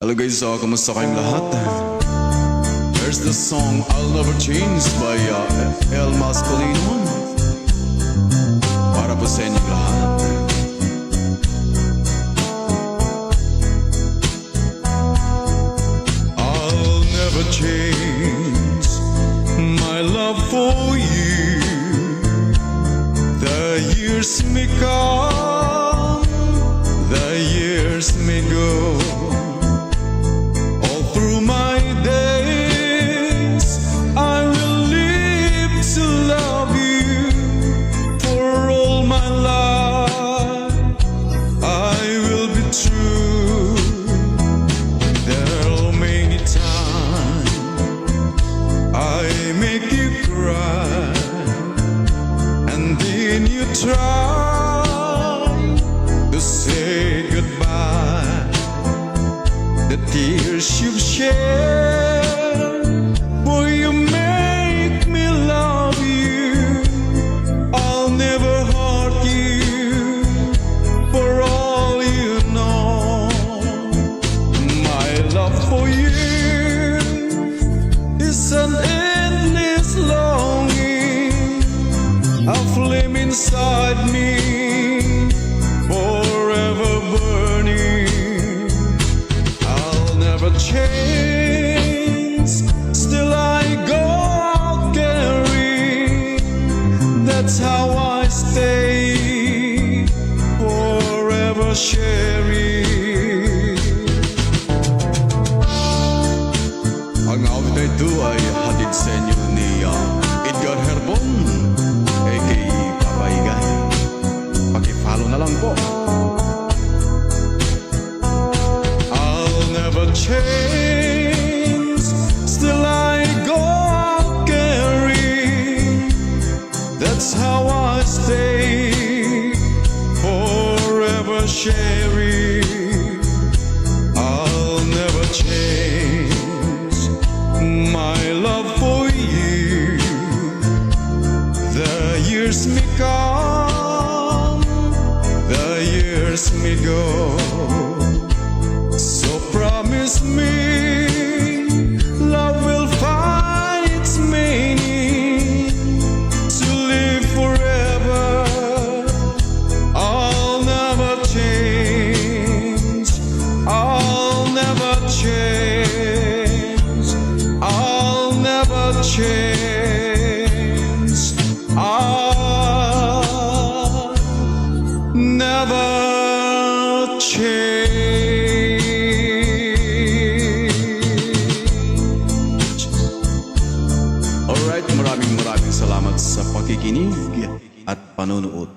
Hello guys, kamusta kayong lahat? Here's the song I'll Never Change by El Masculino. Para po sa inyong lahat. I'll never change my love for you. The years may come, the years may go. Try to say goodbye. The tears you've shed, boy, you make me love you. I'll never hurt you, for all you know. My love for you is an endless longing, a flame inside me, forever burning. I'll never change, still I go out carrying. That's how I stay, forever sharing. Ang outfit na ito ay hatid sa inyo ni Edgar Herbon, a.k.a. Papaigay. Paki-follow na lang po. I'll never change, still I go out carrying. That's how I stay, forever sharing. I'll never change my love for you. The years may come, the years may go. So promise me, love will find its meaning, to live forever. I'll never change, I'll never change, I'll never change, I'll never change. Alright, maraming salamat sa pakikinig at panonood.